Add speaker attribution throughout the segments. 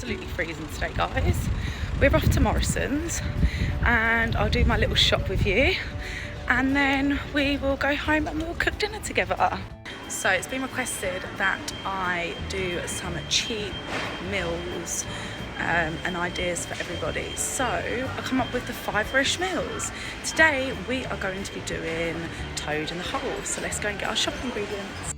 Speaker 1: absolutely freezing today, guys. We're off to Morrison's and I'll do my little shop with you and then we will go home and we'll cook dinner together. So it's been requested that I do some cheap meals and ideas for everybody. So I come up with the 5-ish meals. Today we are going to be doing toad in the hole. So let's go and get our shop ingredients.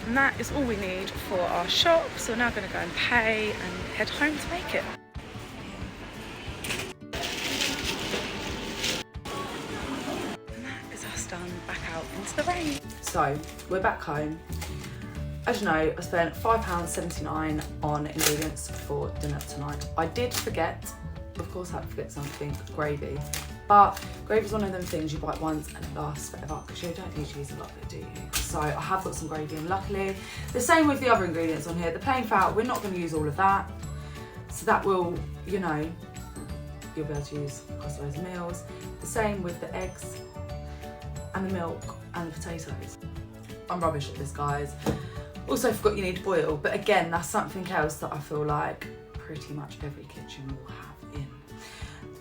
Speaker 1: And that is all we need for our shop. So we're now going to go and pay and head home to make it. And that is us done back out into the rain. So we're back home. As you know, I spent £5.79 on ingredients for dinner tonight. I did forget, of course I had to forget something, gravy. But gravy is one of them things you buy it once and it lasts forever because you don't need to use a lot of it, do you? So I have got some gravy and luckily, the same with the other ingredients on here. The plain fat, we're not going to use all of that. So that will, you know, you'll be able to use across those meals. The same with the eggs and the milk and the potatoes. I'm rubbish at this, guys. Also forgot you need to boil, but again, that's something else that I feel like pretty much every kitchen will have in.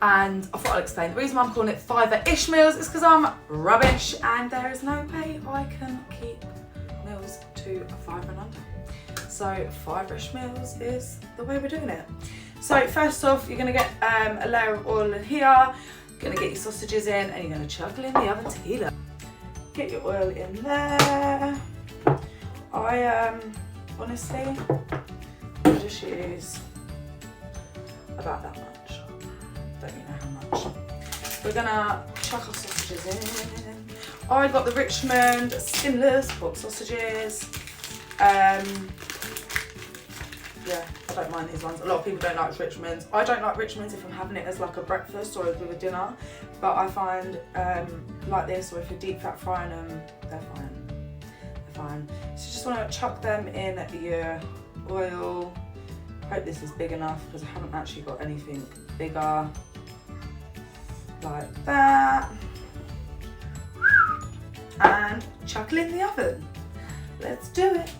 Speaker 1: And I thought I'll explain. The reason why I'm calling it 5-ish meals is because I'm rubbish and there is no way I can keep meals to a 5 and under. So 5-ish meals is the way we're doing it. So first off, you're going to get a layer of oil in here. You're going to get your sausages in and you're going to chuck it in the oven to heat up. Get your oil in there. I honestly will just use about that much. Don't even know how much. We're gonna chuck our sausages in. I got the Richmond skinless pork sausages. Yeah, I don't mind these ones. A lot of people don't like Richmonds. I don't like Richmonds if I'm having it as like a breakfast or with a dinner, but I find like this, or if you're deep fat frying them, they're fine. They're fine. So you just want to chuck them in your oil. Hope this is big enough because I haven't actually got anything bigger. Like that. And chuck it in the oven. Let's do it.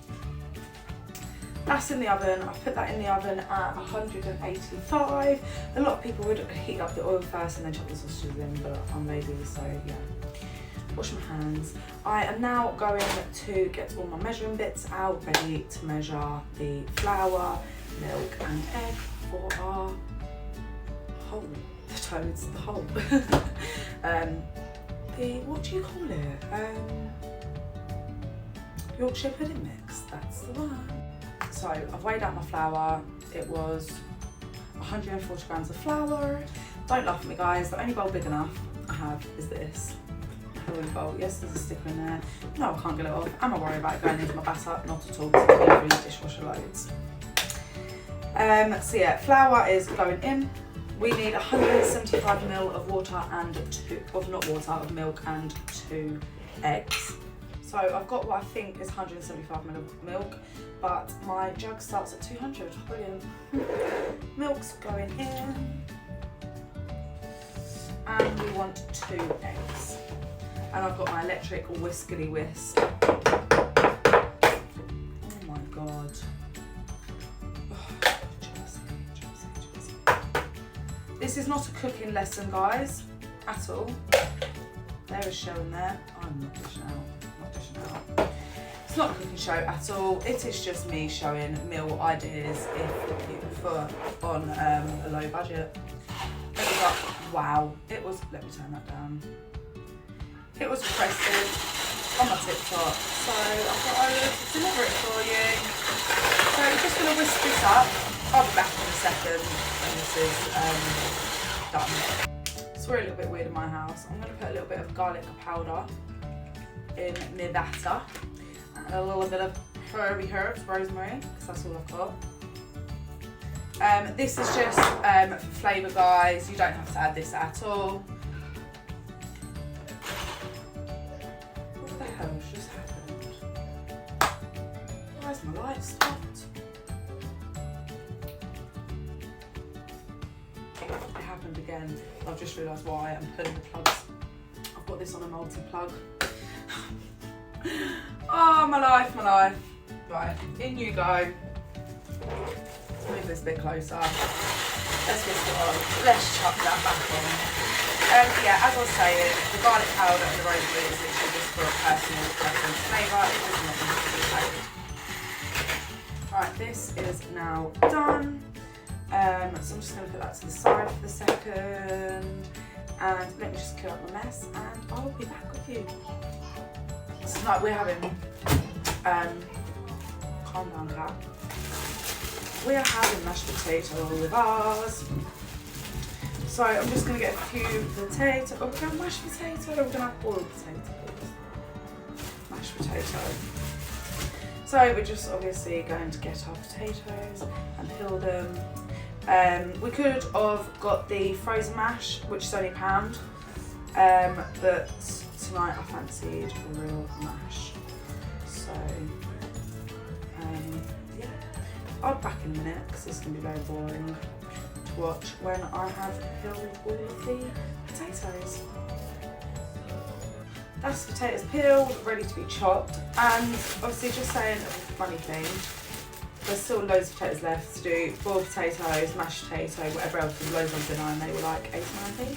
Speaker 1: That's in the oven. I've put that in the oven at 185. A lot of people would heat up the oil first and then chuck the sausages in, but I'm lazy, so yeah. Wash my hands. I am now going to get all my measuring bits out, ready to measure the flour, milk and egg for our whole, the toads, the whole. What do you call it? Yorkshire pudding mix, that's the one. So I've weighed out my flour. It was 140 grams of flour. Don't laugh at me, guys, the only bowl big enough I have is this. Bowl. Yes, there's a sticker in there. No, I can't get it off. Am I worried about it going into my batter? Not at all, because it's going through dishwasher loads. So yeah, flour is going in. We need 175 ml of water and of milk and 2 eggs. So I've got what I think is 175 ml of milk, but my jug starts at 200. Brilliant. Milk's going in, and we want 2 eggs. And I've got my electric whiskety whisk. Oh my god. This is not a cooking lesson, guys, at all. There is showing there. I'm not dishing out. It's not a cooking show at all. It is just me showing meal ideas if you prefer on a low budget. It was like, wow. It was, let me turn that down. It was requested on my TikTok, so I thought I would deliver it for you. So I'm just going to whisk this up. I'll be back in a second when this is done. So we're a little bit weird in my house. I'm going to put a little bit of garlic powder in my batter and a little bit of herby herbs, rosemary, because that's all I've got. This is just for flavour, guys. You don't have to add this at all. What the hell has just happened? Why is my light stopped. It happened again. I've just realised why I'm pulling the plugs. I've got this on a multi-plug. Oh, my life, my life. Right, in you go. Let's move this a bit closer. Let's get it on. Let's chuck that back on. Yeah, as I was saying, the garlic powder and the rosemary is literally just for a personal preference flavour. It does not need to be added. Right, this is now done. So I'm just going to put that to the side for a second. And let me just clear up my mess and I'll be back with you. So tonight we're having, calm down cat. We are having mashed potato with ours. So I'm just going to get a few potatoes. Oh, we're going to have mashed potato or we're going to have boiled potatoes? Mashed potato. So we're just obviously going to get our potatoes and peel them. We could have got the frozen mash, which is only £1, but tonight I fancied real mash. So yeah, I'll be back in a minute because this is going to be very boring to watch when I have peeled all of the potatoes. That's the potatoes peeled, ready to be chopped, and obviously just saying a funny thing, there's still loads of potatoes left to do. Boiled potatoes, mashed potato, whatever else, there's loads of dinner and they were like 8.90.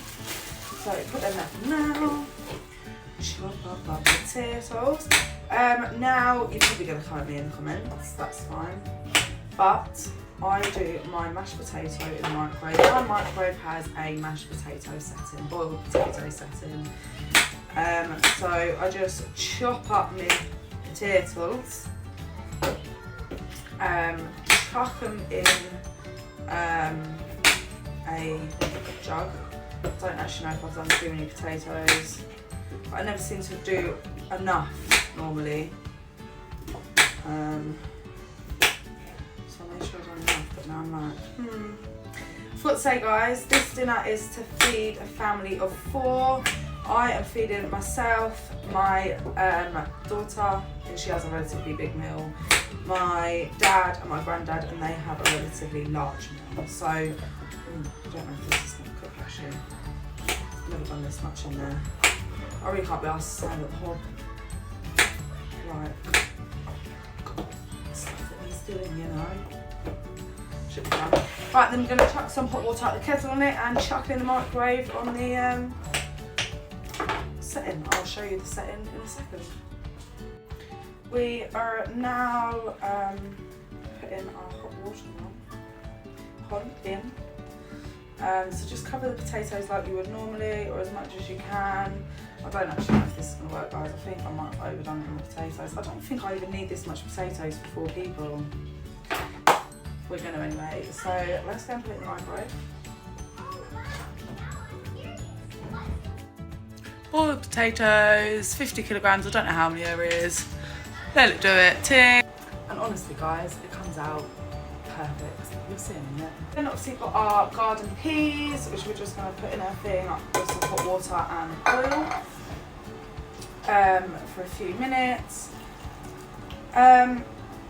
Speaker 1: So put them there for now. Chop up our potatoes. Now you're probably going to come at me in the comments, that's fine. But I do my mashed potato in the microwave. My microwave has a mashed potato setting, boiled potato setting. So I just chop up my potatoes, chuck them in a jug. I don't actually know if I've done too many potatoes, but I never seem to do enough normally. So I made sure I've done enough, but now I'm like, I forgot to say guys, this dinner is to feed a family of 4. I am feeding myself, my daughter, and she has a relatively big meal, my dad and my granddad, and they have a relatively large meal. So, I don't know if this is going to cook actually. I've never done this much in there. I really can't be asked to stand at the hob. Right. Stuff that needs doing, you know. Should be done. Right, then I'm going to chuck some hot water out the kettle on it and chuck it in the microwave on the setting. I'll show you the setting in a second. We are now putting our hot water in. So just cover the potatoes like you would normally, or as much as you can. I don't actually know if this is going to work, guys. I think I might have overdone it on the potatoes. I don't think I even need this much potatoes for 4 people. We're going to anyway. So let's go and put it in the microwave. Boiled potatoes, 50 kilograms, I don't know how many there is. Let it do it, ting. And honestly guys, it comes out perfect. You're seeing it. Then obviously we've got our garden peas, which we're just going to put in our thing with some hot water and oil for a few minutes.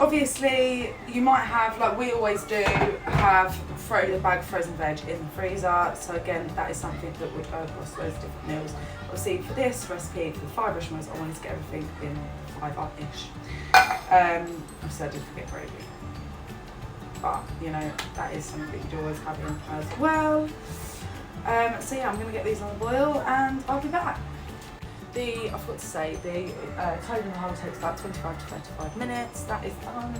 Speaker 1: Obviously you might have, like we always do, have a bag of frozen veg in the freezer. So again, that is something that would go across those different meals. Obviously for this recipe, for the 5-ish meals, I wanted to get everything in 5-ish. Obviously I did forget gravy. But, you know, that is something that you'd always have in as well. So yeah, I'm going to get these on the boil and I'll be back. I forgot to say, the clothing in the hole takes about 25 to 35 minutes. That is done.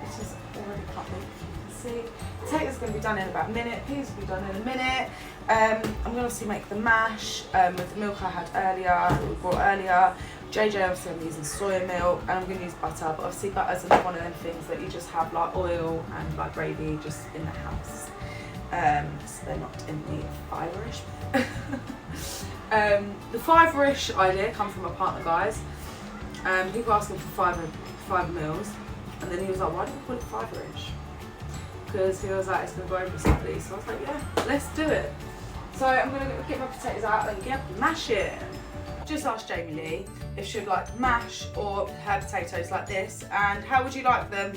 Speaker 1: It is already cut, you can see. Potatoes are going to be done in about a minute. Peas will be done in a minute. I'm going to obviously make the mash with the milk I had earlier, we brought earlier. JJ, obviously I'm using soy milk, and I'm going to use butter, but obviously butter's one of them things that you just have like oil and like gravy just in the house. So they're not in the 5-ish. The 5-ish idea come from my partner, guys. People ask him for 5 meals, and then he was like, why don't you call it 5-ish? Because he was like, it's going to go over slightly. So I was like, yeah, let's do it. So I'm going to get my potatoes out and get mashing. just asked Jamie Lee if she'd like mash or her potatoes like this, and how would you like them?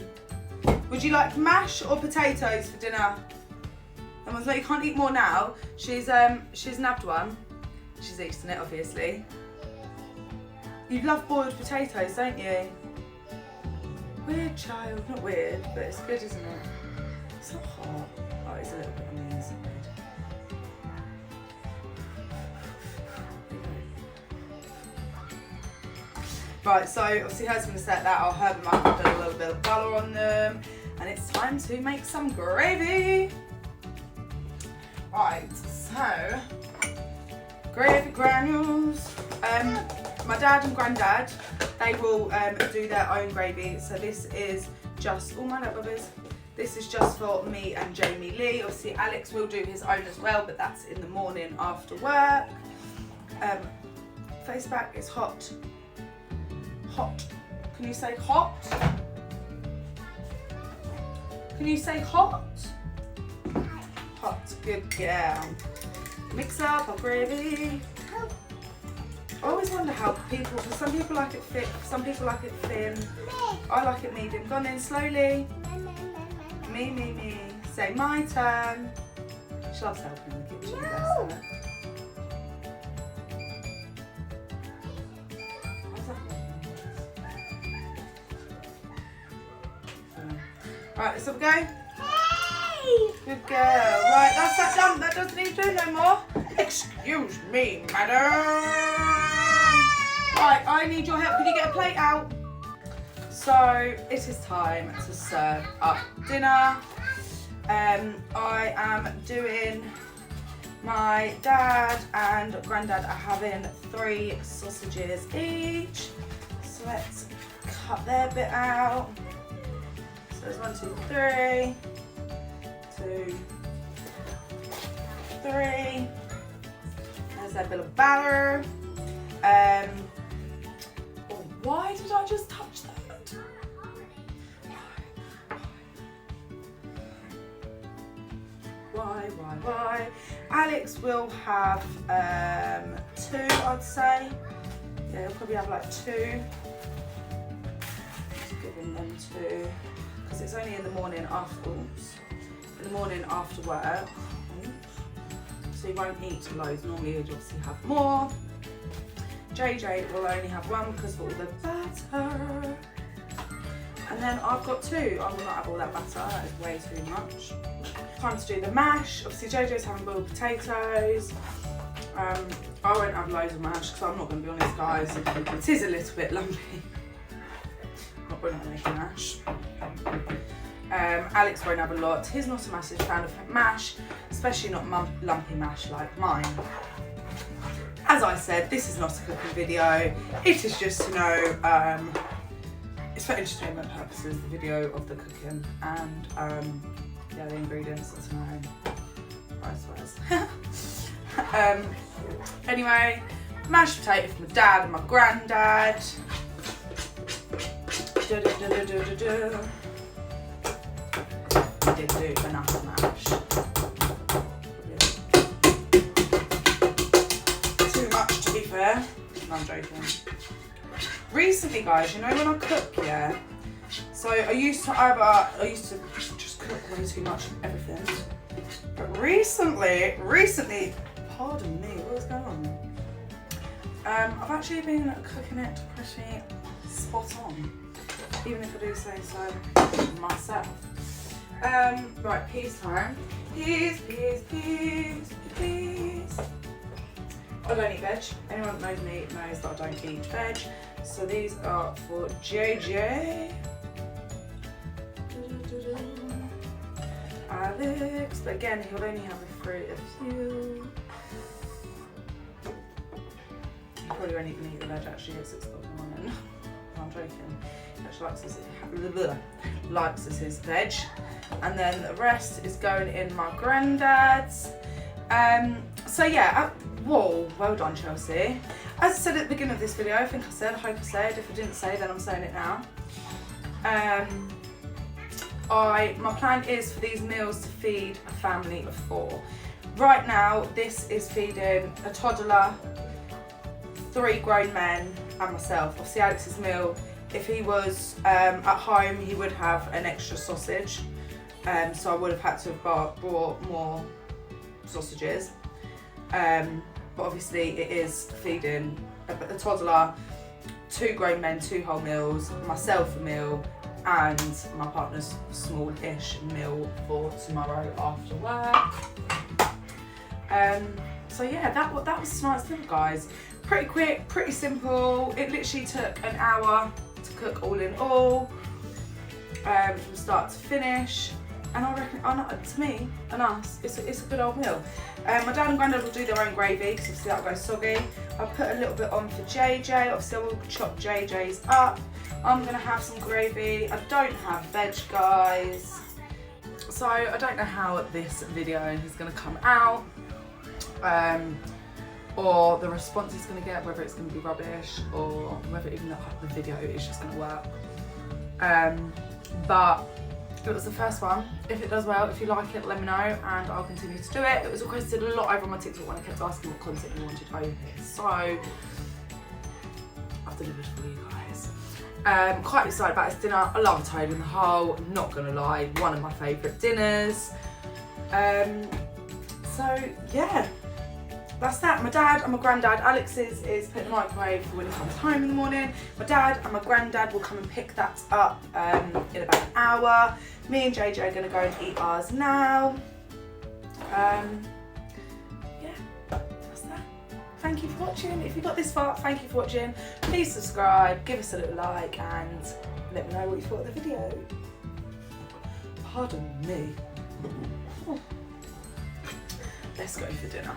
Speaker 1: Would you like mash or potatoes for dinner? Emma's like, you can't eat more now. She's nabbed one. She's eaten it, obviously. You love boiled potatoes, don't you? Weird child, not weird, but it's good, isn't it? It's not hot. Oh, it's a little bit on the inside. Right, so obviously hers going to set that. I'll herb them up and put a little bit of butter on them. And it's time to make some gravy. Right, so gravy granules. My dad and granddad, they will do their own gravy. So this is just, oh my little bubbers. This is just for me and Jamie Lee. Obviously Alex will do his own as well, but that's in the morning after work. Face back is hot. Hot. Can you say hot? Can you say hot? Hot, good girl. Mix up our gravy. I always wonder how people, because some people like it thick, some people like it thin. I like it medium. Go on in slowly. Me. Say my turn. She loves helping in the kitchen. No. Right, let's have a go. Hey! Good girl. Right, that's that done. That doesn't need to do no more. Excuse me, madam. Right, I need your help. Can you get a plate out? So, it is time to serve up dinner. I am doing, my dad and granddad are having 3 sausages each. So let's cut their bit out. So there's 1, 2, 3. 2, 3. There's that bit of batter. Oh, why did I just touch that? Why? Alex will have 2, I'd say. Yeah, he'll probably have like 2. Just giving them 2. Because it's only in the morning after, in the morning after work. So he won't eat loads. Normally he'd obviously have more. JJ will only have 1 because of all the batter. And then I've got 2. I will not have all that batter, that is way too much. Time to do the mash. Obviously JJ's having boiled potatoes. I won't have loads of mash because I'm not going to be honest guys, it is a little bit lumpy. We're not making mash. Alex won't have a lot. He's not a massive fan of mash, especially not lumpy mash like mine. As I said, this is not a cooking video. It is just to know, it's for entertainment purposes, the video of the cooking and yeah, the ingredients to know. I suppose. Anyway, mashed potato for my dad and my granddad. I did do enough mash. Too much to be fair. No, I'm joking. Recently guys, you know when I cook, yeah? So I used to just cook way too much of everything. But recently, pardon me, what's going on? I've actually been cooking it pretty spot on. Even if I do say so myself. Right, peas time. Peas. I don't eat veg. Anyone that knows me knows that I don't eat veg. So these are for JJ. Alex, but again, he'll only have a few. He probably won't even eat the veg actually at 6 o'clock in the morning. I'm joking. He actually likes his veg. And then the rest is going in my granddad's. So yeah, whoa, well done Chelsea. As I said at the beginning of this video, I think I said, I hope I said, if I didn't say then I'm saying it now. My plan is for these meals to feed a family of 4. Right now, this is feeding a toddler, 3 grown men and myself. Obviously Alex's meal, if he was at home, he would have an extra sausage. So I would have had to have brought more sausages. But obviously it is feeding a toddler, 2 grown men, 2 whole meals, myself a meal, and my partner's small-ish meal for tomorrow after work. So yeah, that was tonight's dinner, guys. Pretty quick, pretty simple. It literally took an hour to cook all in all, from start to finish. And I reckon, to me and us, it's a good old meal. My dad and granddad will do their own gravy because obviously that'll go soggy. I'll put a little bit on for JJ. Obviously I will chop JJ's up. I'm gonna have some gravy. I don't have veg, guys. So I don't know how this video is gonna come out. Or the response it's gonna get, whether it's gonna be rubbish or whether even the video is just gonna work. But it was the first one. If it does well, if you like it, let me know and I'll continue to do it. It was requested a lot over on my TikTok when I kept asking what content you wanted over here. So I've delivered for you guys. Quite excited about this dinner. I love a toad in the hole, I'm not gonna lie, one of my favourite dinners. So yeah, that's that. My dad and my granddad, Alex is putting the microwave for when he comes home in the morning. My dad and my granddad will come and pick that up in about an hour. Me and JJ are gonna go and eat ours now. Yeah, that's that. Thank you for watching. If you got this far, thank you for watching. Please subscribe, give us a little like and let me know what you thought of the video. Pardon me. Let's go for dinner.